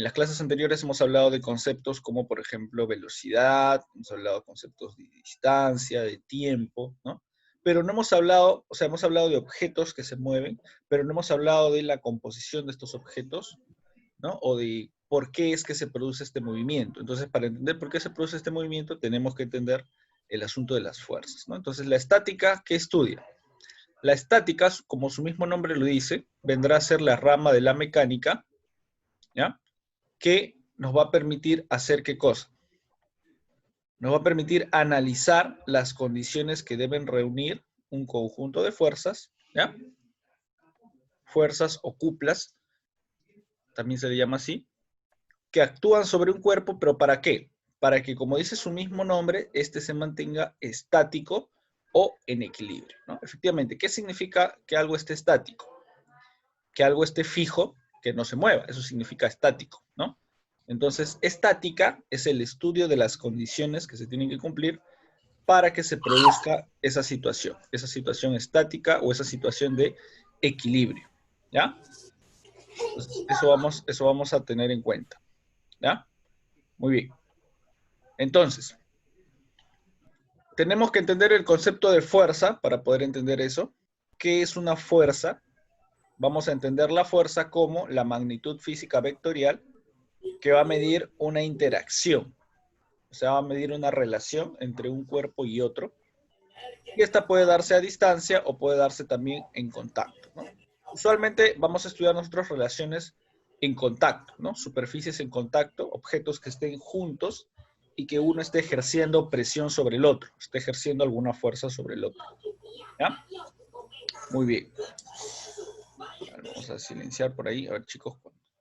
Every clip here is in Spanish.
En las clases anteriores hemos hablado de conceptos como, por ejemplo, velocidad, hemos hablado de conceptos de distancia, de tiempo, ¿no? Pero no hemos hablado, o sea, hemos hablado de objetos que se mueven, pero no hemos hablado de la composición de estos objetos, ¿no? O de por qué es que se produce este movimiento. Entonces, para entender por qué se produce este movimiento, tenemos que entender el asunto de las fuerzas, ¿no? Entonces, la estática, ¿qué estudia? La estática, como su mismo nombre lo dice, vendrá a ser la rama de la mecánica, ¿ya? Que nos va a permitir hacer ¿qué cosa? Nos va a permitir analizar las condiciones que deben reunir un conjunto de fuerzas, ¿ya? Fuerzas o cuplas, también se le llama así, que actúan sobre un cuerpo, pero ¿para qué? Para que, como dice su mismo nombre, este se mantenga estático o en equilibrio, ¿no? Efectivamente, ¿qué significa que algo esté estático? Que algo esté fijo, que no se mueva, eso significa estático, ¿no? Entonces, estática es el estudio de las condiciones que se tienen que cumplir para que se produzca esa situación estática o esa situación de equilibrio, ¿ya? Entonces, eso vamos a tener en cuenta, ¿ya? Muy bien. Entonces, tenemos que entender el concepto de fuerza para poder entender eso. ¿Qué es una fuerza? Vamos a entender la fuerza como la magnitud física vectorial que va a medir una interacción. O sea, va a medir una relación entre un cuerpo y otro. Y esta puede darse a distancia o puede darse también en contacto, ¿no? Usualmente vamos a estudiar nosotros relaciones en contacto, ¿no? Superficies en contacto, objetos que estén juntos y que uno esté ejerciendo presión sobre el otro, esté ejerciendo alguna fuerza sobre el otro, ¿ya? Muy bien. Vamos a silenciar por ahí. A ver, chicos,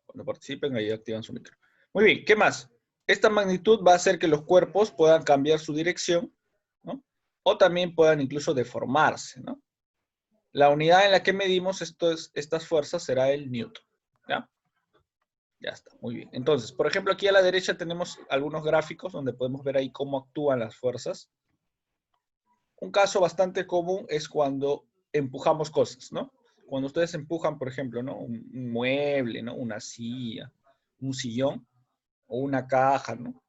cuando participen, ahí activan su micro. Muy bien, ¿qué más? Esta magnitud va a hacer que los cuerpos puedan cambiar su dirección, ¿no? O también puedan incluso deformarse, ¿no? La unidad en la que medimos estas fuerzas será el newton, ¿ya? Ya está, muy bien. Entonces, por ejemplo, aquí a la derecha tenemos algunos gráficos donde podemos ver ahí cómo actúan las fuerzas. Un caso bastante común es cuando empujamos cosas, ¿no? Cuando ustedes empujan, por ejemplo, ¿no? Un mueble, ¿no? Una silla, un sillón o una caja, ¿no?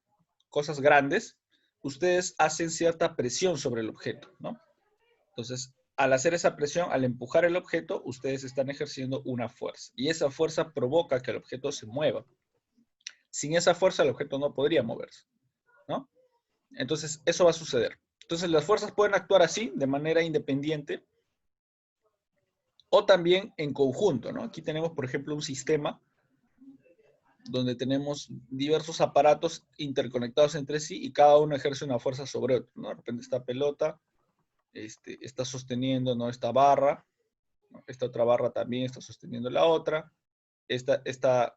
Cosas grandes, ustedes hacen cierta presión sobre el objeto, ¿no? Entonces, al hacer esa presión, al empujar el objeto, ustedes están ejerciendo una fuerza. Y esa fuerza provoca que el objeto se mueva. Sin esa fuerza, el objeto no podría moverse, ¿no? Entonces, eso va a suceder. Entonces, las fuerzas pueden actuar así, de manera independiente, o también en conjunto, ¿no? Aquí tenemos, por ejemplo, un sistema donde tenemos diversos aparatos interconectados entre sí y cada uno ejerce una fuerza sobre otro, ¿no? De repente esta pelota está sosteniendo, ¿no? Esta barra, ¿no? Esta otra barra también está sosteniendo la otra, este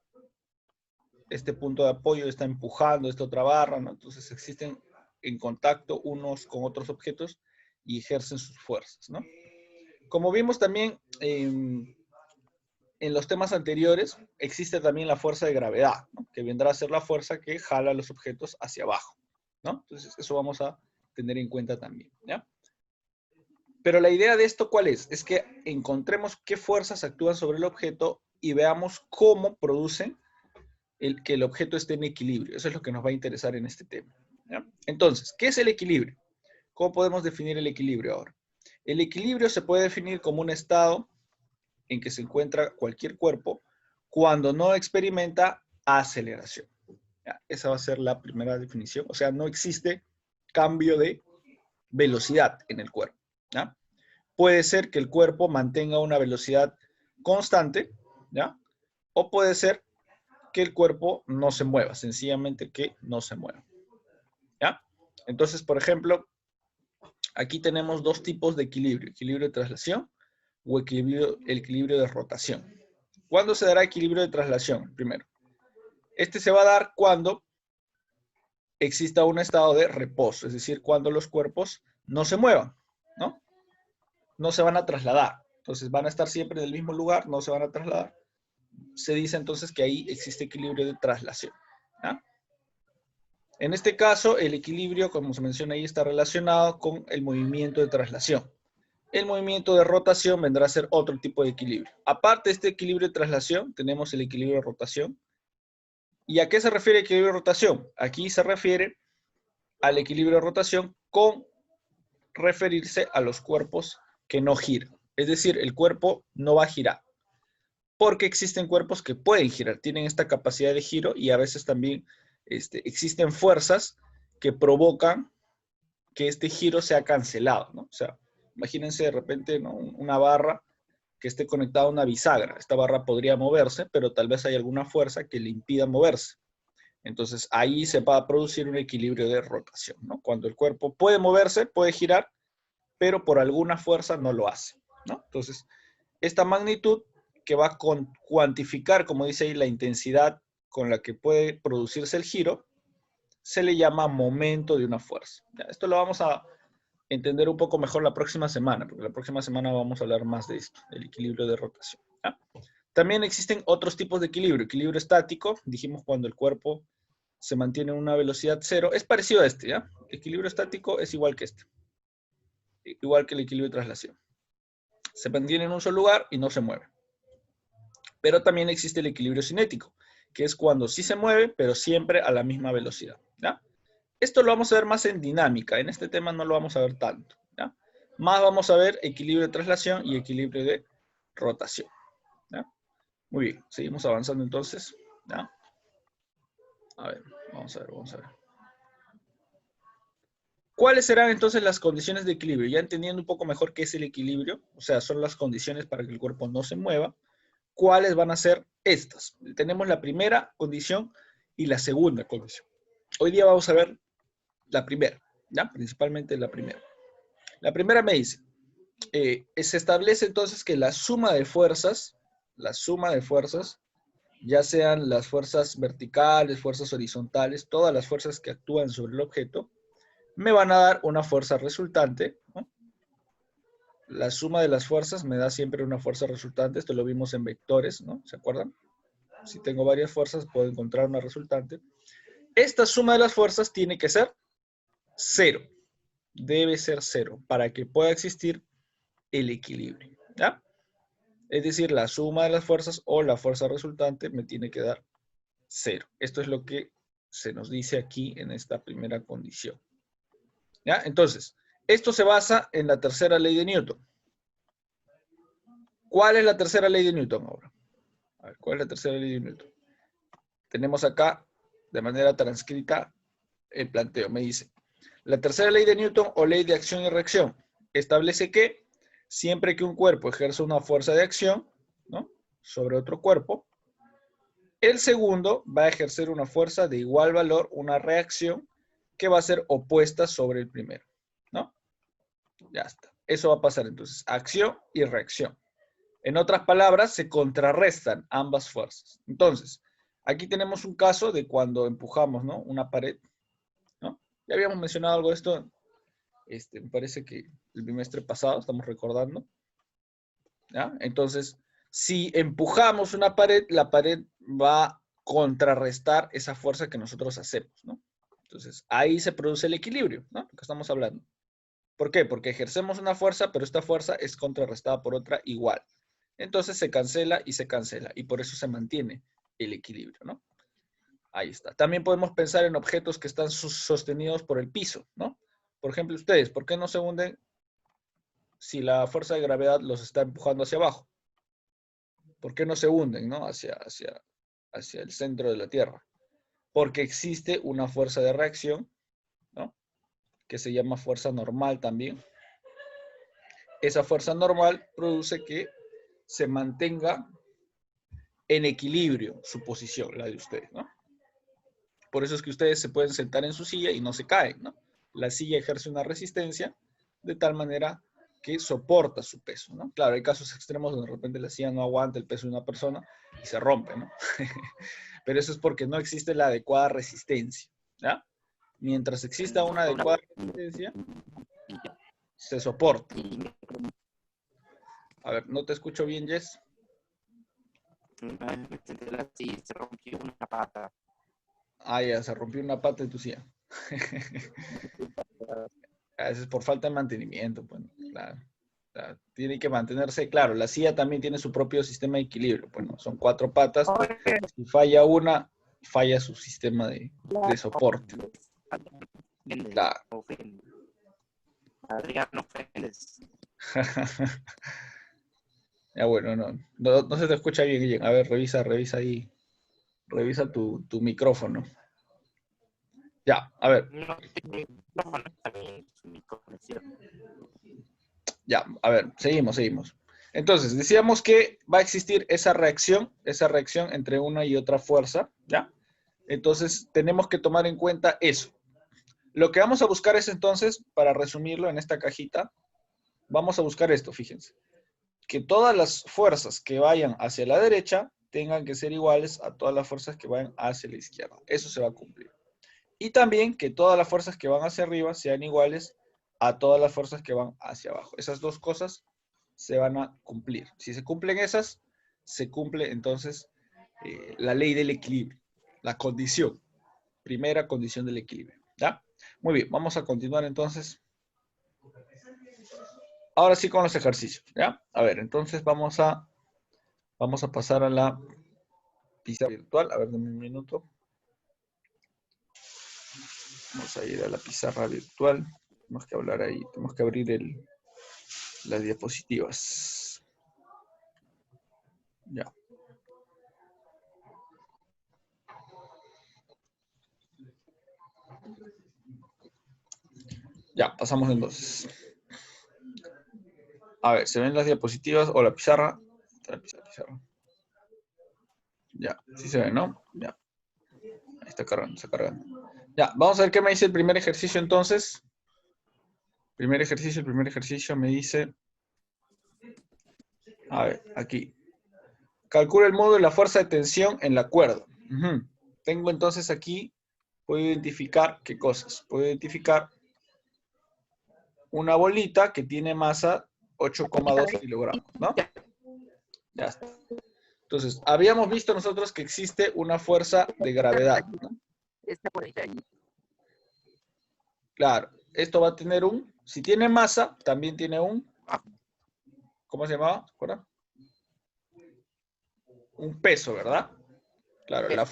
punto de apoyo está empujando esta otra barra, ¿no? Entonces existen en contacto unos con otros objetos y ejercen sus fuerzas, ¿no? Como vimos también en los temas anteriores, existe también la fuerza de gravedad, ¿no? Que vendrá a ser la fuerza que jala los objetos hacia abajo, ¿no? Entonces eso vamos a tener en cuenta también, ¿ya? Pero la idea de esto, ¿cuál es? Es que encontremos qué fuerzas actúan sobre el objeto y veamos cómo producen que el objeto esté en equilibrio. Eso es lo que nos va a interesar en este tema, ¿ya? Entonces, ¿qué es el equilibrio? ¿Cómo podemos definir el equilibrio ahora? El equilibrio se puede definir como un estado en que se encuentra cualquier cuerpo cuando no experimenta aceleración. ¿Ya? Esa va a ser la primera definición. O sea, no existe cambio de velocidad en el cuerpo, ¿ya? Puede ser que el cuerpo mantenga una velocidad constante, ¿ya? O puede ser que el cuerpo no se mueva, sencillamente que no se mueva, ¿ya? Entonces, por ejemplo, aquí tenemos dos tipos de equilibrio, equilibrio de traslación o equilibrio de rotación. ¿Cuándo se dará equilibrio de traslación? Primero, este se va a dar cuando exista un estado de reposo, es decir, cuando los cuerpos no se muevan, ¿no? No se van a trasladar. Entonces van a estar siempre en el mismo lugar, no se van a trasladar. Se dice entonces que ahí existe equilibrio de traslación, ¿ya? En este caso, el equilibrio, como se menciona ahí, está relacionado con el movimiento de traslación. El movimiento de rotación vendrá a ser otro tipo de equilibrio. Aparte de este equilibrio de traslación, tenemos el equilibrio de rotación, ¿Y a qué se refiere equilibrio de rotación? Aquí se refiere al equilibrio de rotación con referirse a los cuerpos que no giran. Es decir, el cuerpo no va a girar. Porque existen cuerpos que pueden girar, tienen esta capacidad de giro y a veces también existen fuerzas que provocan que este giro sea cancelado, ¿no? O sea, imagínense de repente, ¿no?, una barra que esté conectada a una bisagra. Esta barra podría moverse, pero tal vez hay alguna fuerza que le impida moverse. Entonces ahí se va a producir un equilibrio de rotación, ¿no? Cuando el cuerpo puede moverse, puede girar, pero por alguna fuerza no lo hace, ¿no? Entonces, esta magnitud que va a cuantificar, como dice ahí, la intensidad con la que puede producirse el giro, se le llama momento de una fuerza. Ya, esto lo vamos a entender un poco mejor la próxima semana, porque la próxima semana vamos a hablar más de esto, del equilibrio de rotación. ¿Ya? También existen otros tipos de equilibrio. Equilibrio estático, dijimos cuando el cuerpo se mantiene en una velocidad cero, es parecido a este, ¿ya? El equilibrio estático es igual que este, igual que el equilibrio de traslación. Se mantiene en un solo lugar y no se mueve. Pero también existe el equilibrio cinético, que es cuando sí se mueve, pero siempre a la misma velocidad, ¿ya? Esto lo vamos a ver más en dinámica, en este tema no lo vamos a ver tanto, ¿ya? Más vamos a ver equilibrio de traslación y equilibrio de rotación, ¿ya? Muy bien, seguimos avanzando entonces, ¿ya? A ver, vamos a ver, vamos a ver. ¿Cuáles serán entonces las condiciones de equilibrio? Ya entendiendo un poco mejor qué es el equilibrio, o sea, son las condiciones para que el cuerpo no se mueva. ¿Cuáles van a ser estas? Tenemos la primera condición y la segunda condición. Hoy día vamos a ver la primera, ¿ya? Principalmente la primera. La primera me dice, se establece entonces que la suma de fuerzas, ya sean las fuerzas verticales, fuerzas horizontales, todas las fuerzas que actúan sobre el objeto, me van a dar una fuerza resultante, ¿no? La suma de las fuerzas me da siempre una fuerza resultante. Esto lo vimos en vectores, ¿no? ¿Se acuerdan? Si tengo varias fuerzas, puedo encontrar una resultante. Esta suma de las fuerzas tiene que ser cero. Debe ser cero para que pueda existir el equilibrio, ¿ya? Es decir, la suma de las fuerzas o la fuerza resultante me tiene que dar cero. Esto es lo que se nos dice aquí en esta primera condición, ¿ya? Entonces, esto se basa en la tercera ley de Newton. ¿Cuál es la tercera ley de Newton ahora? A ver, ¿cuál es la tercera ley de Newton? Tenemos acá, de manera transcrita, el planteo. Me dice, la tercera ley de Newton o ley de acción y reacción establece que siempre que un cuerpo ejerce una fuerza de acción, ¿no?, sobre otro cuerpo, el segundo va a ejercer una fuerza de igual valor, una reacción que va a ser opuesta sobre el primero, ¿no? Ya está. Eso va a pasar entonces, acción y reacción. En otras palabras, se contrarrestan ambas fuerzas. Entonces, aquí tenemos un caso de cuando empujamos, ¿no?, una pared, ¿no? Ya habíamos mencionado algo de esto, me parece que el bimestre pasado, estamos recordando, ¿ya? Entonces, si empujamos una pared, la pared va a contrarrestar esa fuerza que nosotros hacemos, ¿no? Entonces, ahí se produce el equilibrio, ¿no?, lo que estamos hablando. ¿Por qué? Porque ejercemos una fuerza, pero esta fuerza es contrarrestada por otra igual. Entonces se cancela, y por eso se mantiene el equilibrio, ¿no? Ahí está. También podemos pensar en objetos que están sostenidos por el piso, ¿no? Por ejemplo, ustedes, ¿por qué no se hunden si la fuerza de gravedad los está empujando hacia abajo? ¿Por qué no se hunden, ¿no?, hacia el centro de la Tierra? Porque existe una fuerza de reacción, ¿no?, que se llama fuerza normal también. Esa fuerza normal produce que se mantenga en equilibrio su posición, la de ustedes, ¿no? Por eso es que ustedes se pueden sentar en su silla y no se caen, ¿no? La silla ejerce una resistencia de tal manera que soporta su peso, ¿no? Claro, hay casos extremos donde de repente la silla no aguanta el peso de una persona y se rompe, ¿no? Pero eso es porque no existe la adecuada resistencia, ¿ya? Mientras exista una adecuada resistencia, se soporta. A ver, no te escucho bien, Jess. Sí, se rompió una pata. Ah, ya, se rompió una pata de tu silla. A veces por falta de mantenimiento, pues, claro. O sea, tiene que mantenerse, claro, la silla también tiene su propio sistema de equilibrio, bueno, son 4 patas, si falla una, falla su sistema de soporte. Claro. Adrián, no ofendes. Ya bueno, no se te escucha bien, Guillén. A ver, revisa ahí. Revisa tu micrófono. Ya, a ver. No tengo micrófono, también mi conexión. Ya, a ver, seguimos. Entonces, decíamos que va a existir esa reacción entre una y otra fuerza, ¿ya? Entonces, tenemos que tomar en cuenta eso. Lo que vamos a buscar es entonces, para resumirlo en esta cajita, vamos a buscar esto, fíjense. Que todas las fuerzas que vayan hacia la derecha tengan que ser iguales a todas las fuerzas que vayan hacia la izquierda. Eso se va a cumplir. Y también que todas las fuerzas que van hacia arriba sean iguales a todas las fuerzas que van hacia abajo. Esas dos cosas se van a cumplir. Si se cumplen esas, se cumple entonces la ley del equilibrio, la condición, primera condición del equilibrio. ¿Ya? Muy bien, vamos a continuar entonces. Ahora sí con los ejercicios, ¿ya? A ver, entonces vamos a pasar a la pizarra virtual. A ver, dame un minuto. Vamos a ir a la pizarra virtual. Tenemos que hablar ahí, tenemos que abrir las diapositivas. Ya. Ya, pasamos entonces. A ver, ¿se ven las diapositivas o la pizarra? La pizarra. Ya, sí se ve, ¿no? Ya. Ahí está cargando, está cargando. Ya, vamos a ver qué me dice el primer ejercicio entonces. El primer ejercicio me dice... A ver, aquí. Calcula el modo de la fuerza de tensión en la cuerda. Tengo entonces aquí, puedo identificar, ¿qué cosas? Puedo identificar una bolita que tiene masa 8,2 kilogramos, ¿no? Ya está. Entonces, habíamos visto nosotros que existe una fuerza de gravedad, ¿no? Está por ahí. Claro, esto va a tener si tiene masa, también tiene ¿cómo se llamaba? ¿Recuerda? Un peso, ¿verdad? Claro, la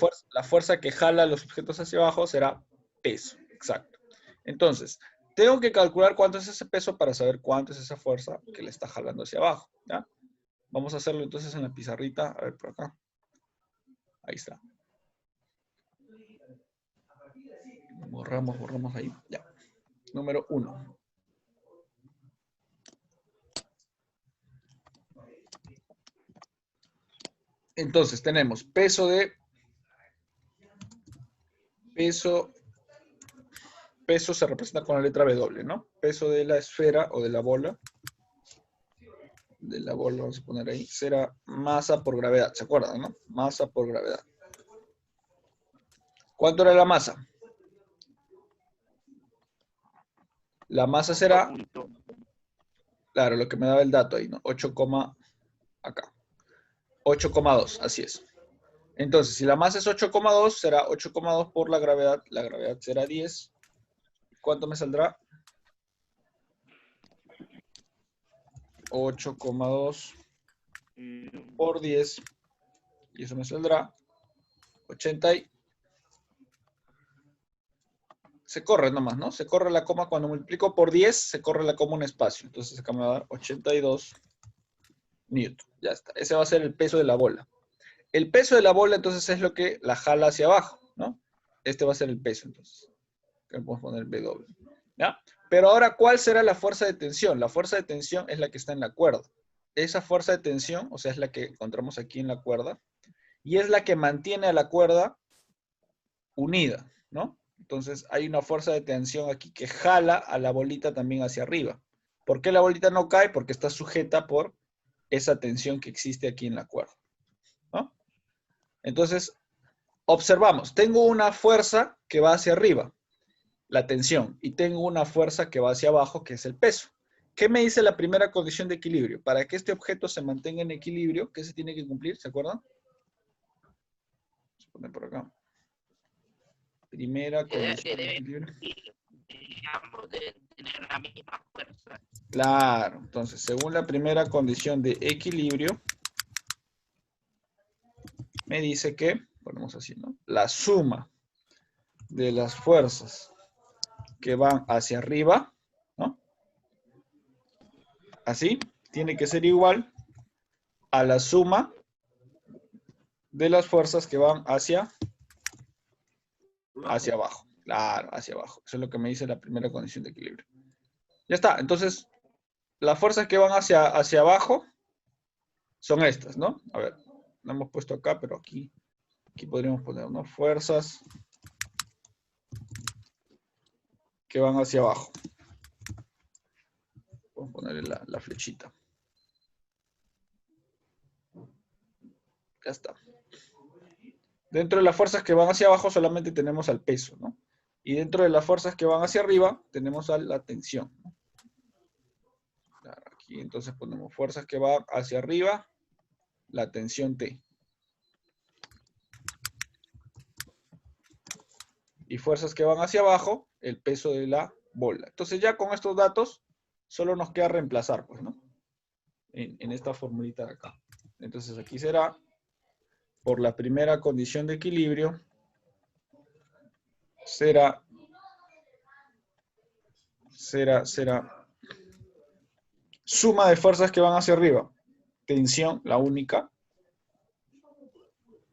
fuerza que jala los objetos hacia abajo será peso, exacto. Entonces, tengo que calcular cuánto es ese peso para saber cuánto es esa fuerza que le está jalando hacia abajo, ¿ya? Vamos a hacerlo entonces en la pizarrita, a ver por acá. Ahí está. Borramos ahí, ya. Número 1. Entonces, tenemos peso se representa con la letra W, ¿no? Peso de la esfera o de la bola. De la bola, vamos a poner ahí. Será masa por gravedad, ¿se acuerdan, no? Masa por gravedad. ¿Cuánto era la masa? La masa será, claro, lo que me daba el dato ahí, ¿no? 8,2, así es. Entonces, si la masa es 8,2, será 8,2 por la gravedad será 10. ¿Cuánto me saldrá? 8,2 por 10, y eso me saldrá 80 y... Se corre nomás, ¿no? Se corre la coma cuando multiplico por 10, se corre la coma un espacio. Entonces acá me va a dar 82 newton. Ya está. Ese va a ser el peso de la bola. El peso de la bola, entonces, es lo que la jala hacia abajo, ¿no? Este va a ser el peso, entonces. Acá podemos poner W. ¿Ya? Pero ahora, ¿cuál será la fuerza de tensión? La fuerza de tensión es la que está en la cuerda. Esa fuerza de tensión, o sea, es la que encontramos aquí en la cuerda, y es la que mantiene a la cuerda unida, ¿no? Entonces hay una fuerza de tensión aquí que jala a la bolita también hacia arriba. ¿Por qué la bolita no cae? Porque está sujeta por esa tensión que existe aquí en la cuerda, ¿no? Entonces, observamos, tengo una fuerza que va hacia arriba, la tensión, y tengo una fuerza que va hacia abajo, que es el peso. ¿Qué me dice la primera condición de equilibrio? Para que este objeto se mantenga en equilibrio, ¿qué se tiene que cumplir? ¿Se acuerdan? Vamos a poner por acá. Primera condición de equilibrio. Digamos, de tener la misma fuerza. Claro, entonces, según la primera condición de equilibrio, me dice que ponemos así, ¿no? La suma de las fuerzas que van hacia arriba, ¿no? Así, tiene que ser igual a la suma de las fuerzas que van hacia abajo. Claro, hacia abajo. Eso es lo que me dice la primera condición de equilibrio. Ya está. Entonces, las fuerzas que van hacia abajo son estas, ¿no? A ver, no hemos puesto acá, pero aquí podríamos poner, ¿no? Fuerzas que van hacia abajo. Vamos a ponerle la flechita. Ya está. Dentro de las fuerzas que van hacia abajo solamente tenemos al peso, ¿no? Y dentro de las fuerzas que van hacia arriba tenemos a la tensión, ¿no? Claro, aquí entonces ponemos fuerzas que van hacia arriba, la tensión T. Y fuerzas que van hacia abajo, el peso de la bola. Entonces ya con estos datos solo nos queda reemplazar, pues, ¿no? En esta formulita de acá. Entonces aquí será, por la primera condición de equilibrio, será suma de fuerzas que van hacia arriba. Tensión, la única.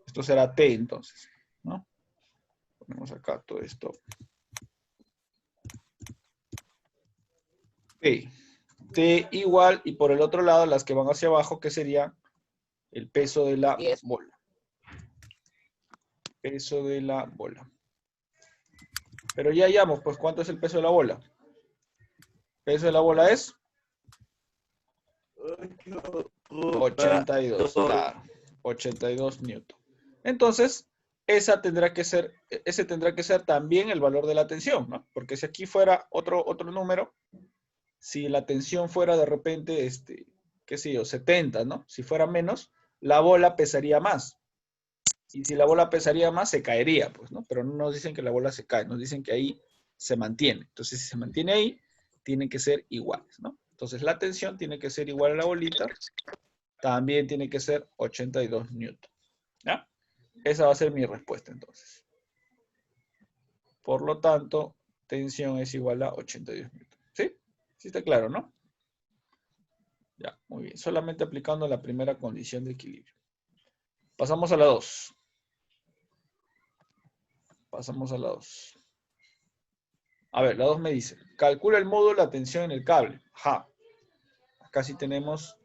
Esto será T entonces, ¿no? Ponemos acá todo esto. T. T igual, y por el otro lado las que van hacia abajo, que sería el peso de la bola. Peso de la bola. Pero ya hallamos, pues, ¿cuánto es el peso de la bola? El peso de la bola es 82, claro, 82 newton. Entonces, ese tendrá que ser también el valor de la tensión, ¿no? Porque si aquí fuera otro número, si la tensión fuera de repente, qué sé yo, 70, ¿no? Si fuera menos, la bola pesaría más. Y si la bola pesaría más, se caería, pues, ¿no? Pero no nos dicen que la bola se cae, nos dicen que ahí se mantiene. Entonces, si se mantiene ahí, tienen que ser iguales, ¿no? Entonces, la tensión tiene que ser igual a la bolita, también tiene que ser 82 newton, ¿ya? Esa va a ser mi respuesta, entonces. Por lo tanto, tensión es igual a 82 newton. ¿Sí? Sí está claro, ¿no? Ya, muy bien. Solamente aplicando la primera condición de equilibrio. Pasamos a la 2. Pasamos a la 2. A ver, la 2 me dice, calcula el módulo de la tensión en el cable. Ajá. Acá sí tenemos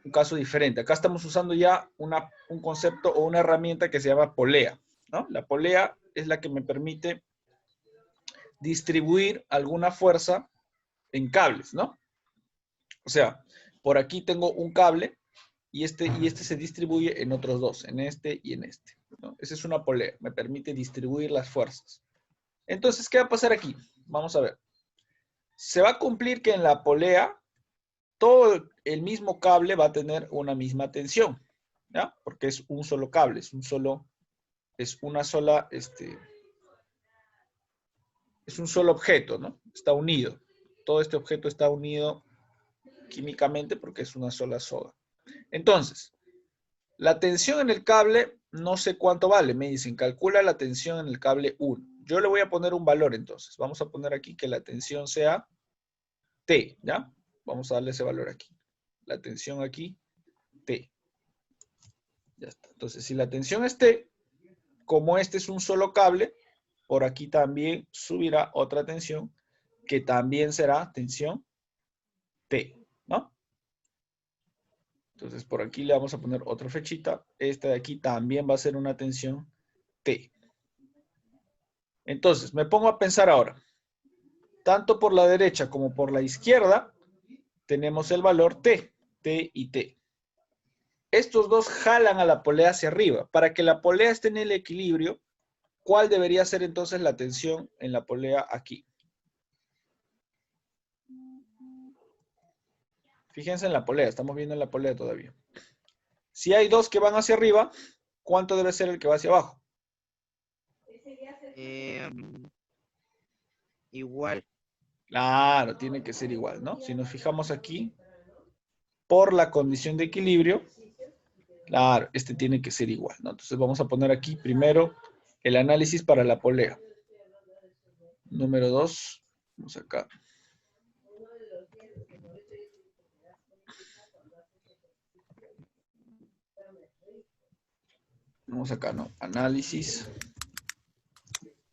un caso diferente. Acá estamos usando ya un concepto o una herramienta que se llama polea, ¿no? La polea es la que me permite distribuir alguna fuerza en cables, ¿no? O sea, por aquí tengo un cable y este se distribuye en otros dos, en este y en este, ¿no? Esa es una polea, me permite distribuir las fuerzas. Entonces, ¿qué va a pasar aquí? Vamos a ver. Se va a cumplir que en la polea todo el mismo cable va a tener una misma tensión, ¿ya? Porque es un solo cable, es un solo objeto, ¿no? Está unido. Todo este objeto está unido químicamente porque es una sola soga. Entonces, la tensión en el cable, no sé cuánto vale. Me dicen, calcula la tensión en el cable 1. Yo le voy a poner un valor entonces. Vamos a poner aquí que la tensión sea T, ¿ya? Vamos a darle ese valor aquí. La tensión aquí, T. Ya está. Entonces, si la tensión es T, como este es un solo cable, por aquí también subirá otra tensión, que también será tensión T, ¿no? Entonces, por aquí le vamos a poner otra flechita. Esta de aquí también va a ser una tensión T. Entonces, me pongo a pensar ahora. Tanto por la derecha como por la izquierda, tenemos el valor T, T y T. Estos dos jalan a la polea hacia arriba. Para que la polea esté en el equilibrio, ¿cuál debería ser entonces la tensión en la polea aquí? Fíjense en la polea, estamos viendo en la polea todavía. Si hay dos que van hacia arriba, ¿cuánto debe ser el que va hacia abajo? Igual. Claro, tiene que ser igual, ¿no? Si nos fijamos aquí, por la condición de equilibrio, Claro, este tiene que ser igual, ¿no? Entonces vamos a poner aquí primero el análisis para la polea. Número 2, vamos acá. Vamos acá, ¿no? Análisis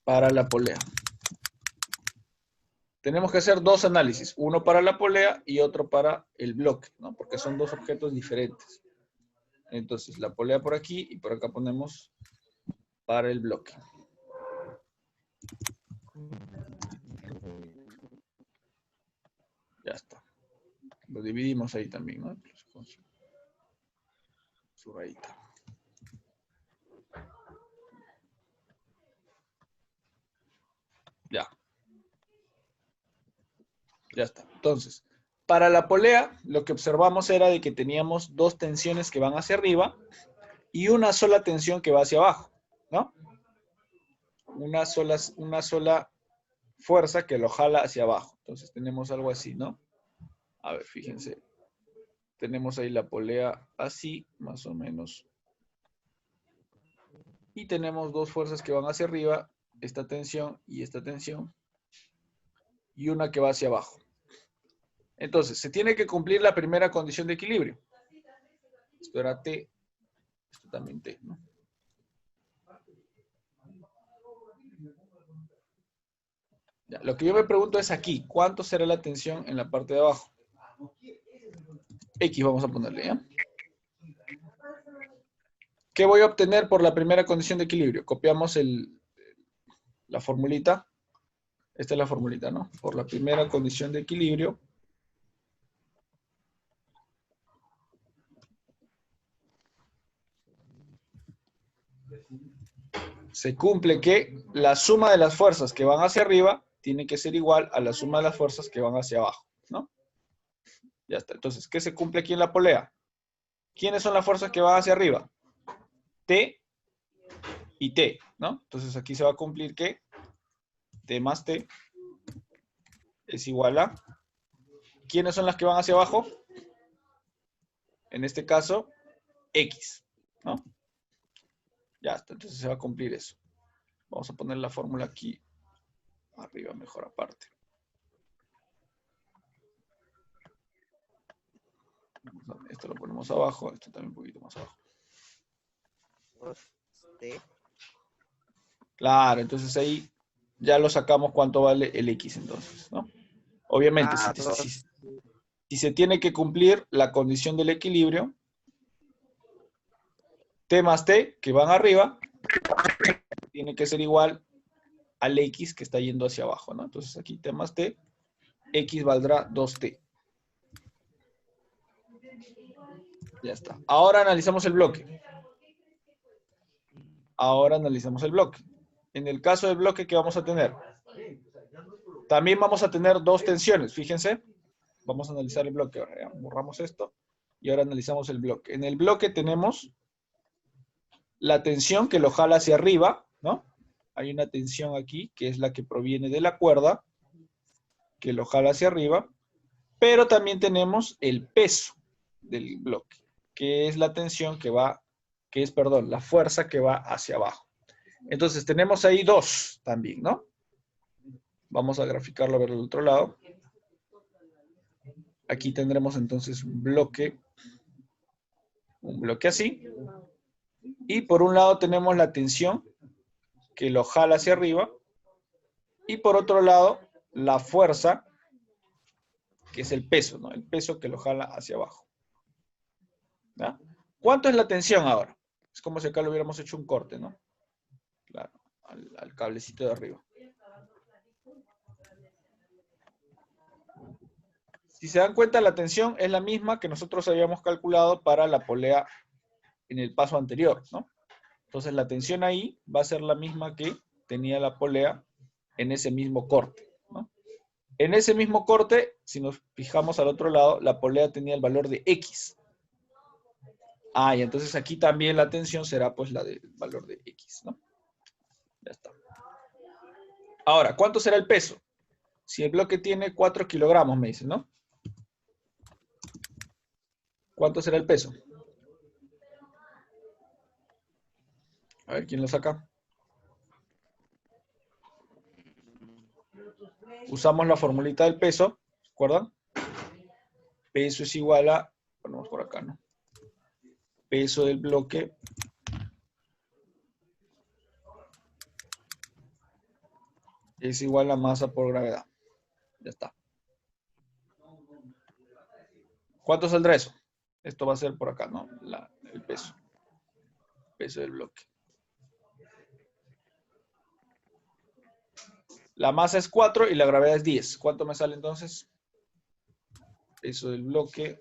para la polea. Tenemos que hacer dos análisis, uno para la polea y otro para el bloque, ¿no? Porque son dos objetos diferentes. Entonces, la polea por aquí y por acá ponemos para el bloque. Ya está. Lo dividimos ahí también, ¿no? Con su rayita. Ya. Ya está. Entonces, para la polea, lo que observamos era de que teníamos dos tensiones que van hacia arriba y una sola tensión que va hacia abajo, ¿no? Una sola fuerza que lo jala hacia abajo. Entonces tenemos algo así, ¿no? A ver, fíjense. Tenemos ahí la polea así, más o menos. Y tenemos dos fuerzas que van hacia arriba, esta tensión y esta tensión. Y una que va hacia abajo. Entonces, se tiene que cumplir la primera condición de equilibrio. Esto era T, esto también T, ¿no? Ya, lo que yo me pregunto es aquí, ¿cuánto será la tensión en la parte de abajo? X vamos a ponerle, ¿ya? ¿Qué voy a obtener por la primera condición de equilibrio? Copiamos la formulita. Esta es la formulita, ¿no? Por la primera condición de equilibrio. Se cumple que la suma de las fuerzas que van hacia arriba tiene que ser igual a la suma de las fuerzas que van hacia abajo, ¿no? Ya está. Entonces, ¿qué se cumple aquí en la polea? ¿Quiénes son las fuerzas que van hacia arriba? T y T, ¿no? Entonces aquí se va a cumplir que T más T es igual a... ¿Quiénes son las que van hacia abajo? En este caso, X, ¿no? Ya está, entonces se va a cumplir eso. Vamos a poner la fórmula aquí arriba, mejor aparte. Esto lo ponemos abajo, esto también un poquito más abajo. Claro, entonces ahí ya lo sacamos cuánto vale el X entonces, ¿no? Obviamente, si se tiene que cumplir la condición del equilibrio, T más T, que van arriba, tiene que ser igual al X que está yendo hacia abajo, ¿no? Entonces aquí T más T, X valdrá 2T. Ya está. Ahora analizamos el bloque. Ahora analizamos el bloque. En el caso del bloque, ¿qué vamos a tener? También vamos a tener dos tensiones, fíjense. Vamos a analizar el bloque ahora, ¿ya? Borramos esto y ahora analizamos el bloque. En el bloque tenemos la tensión que lo jala hacia arriba, ¿no? Hay una tensión aquí que es la que proviene de la cuerda, que lo jala hacia arriba, pero también tenemos el peso del bloque, que es la tensión que va, la fuerza que va hacia abajo. Entonces tenemos ahí dos también, ¿no? Vamos a graficarlo a ver el otro lado. Aquí tendremos entonces un bloque así. Y por un lado tenemos la tensión que lo jala hacia arriba. Y por otro lado, la fuerza, que es el peso, ¿no? El peso que lo jala hacia abajo. ¿Ya? ¿Cuánto es la tensión ahora? Es como si acá lo hubiéramos hecho un corte, ¿no? Claro, al cablecito de arriba. Si se dan cuenta, la tensión es la misma que nosotros habíamos calculado para la polea en el paso anterior, ¿no? Entonces la tensión ahí va a ser la misma que tenía la polea en ese mismo corte, ¿no? En ese mismo corte, si nos fijamos al otro lado, la polea tenía el valor de X. Y entonces aquí también la tensión será pues la del valor de X, ¿no? Ya está. Ahora, ¿cuánto será el peso? Si el bloque tiene 4 kilogramos, me dicen, ¿no? ¿Cuánto será el peso? A ver, ¿quién lo saca? Usamos la formulita del peso, ¿recuerdan? Peso es igual a, ponemos por acá, ¿no? Peso del bloque es igual a masa por gravedad. Ya está. ¿Cuánto saldrá eso? Esto va a ser por acá, ¿no? El peso. Peso del bloque. La masa es 4 y la gravedad es 10. ¿Cuánto me sale entonces? Peso del bloque.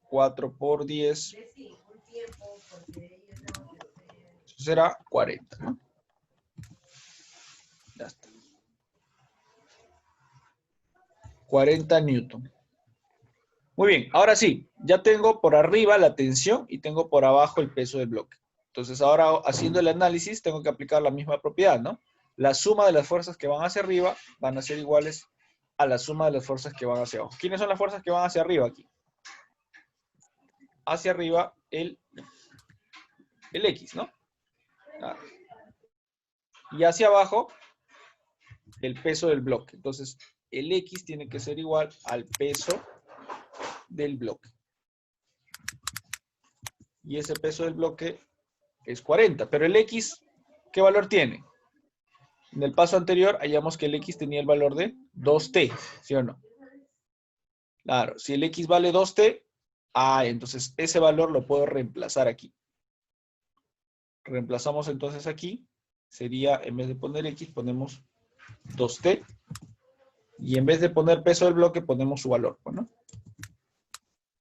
4 por 10. Eso será 40, ¿no? Ya está. 40 newton. Muy bien, ahora sí, ya tengo por arriba la tensión y tengo por abajo el peso del bloque. Entonces ahora haciendo el análisis tengo que aplicar la misma propiedad, ¿no? La suma de las fuerzas que van hacia arriba van a ser iguales a la suma de las fuerzas que van hacia abajo. ¿Quiénes son las fuerzas que van hacia arriba aquí? Hacia arriba el X, ¿no? Y hacia abajo el peso del bloque. Entonces el X tiene que ser igual al peso del bloque. Y ese peso del bloque es 40. Pero el X, ¿qué valor tiene? En el paso anterior hallamos que el X tenía el valor de 2t, ¿sí o no? Claro, si el X vale 2t, entonces ese valor lo puedo reemplazar aquí. Reemplazamos entonces aquí, sería, en vez de poner X, ponemos 2t. Y en vez de poner peso del bloque, ponemos su valor, ¿no?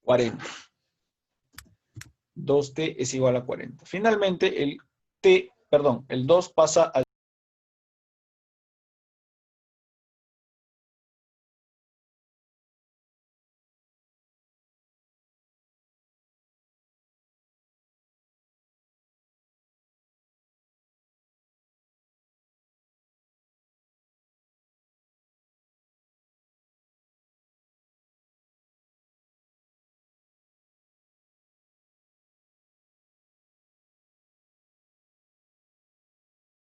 40. 2t es igual a 40. Finalmente, el 2 pasa al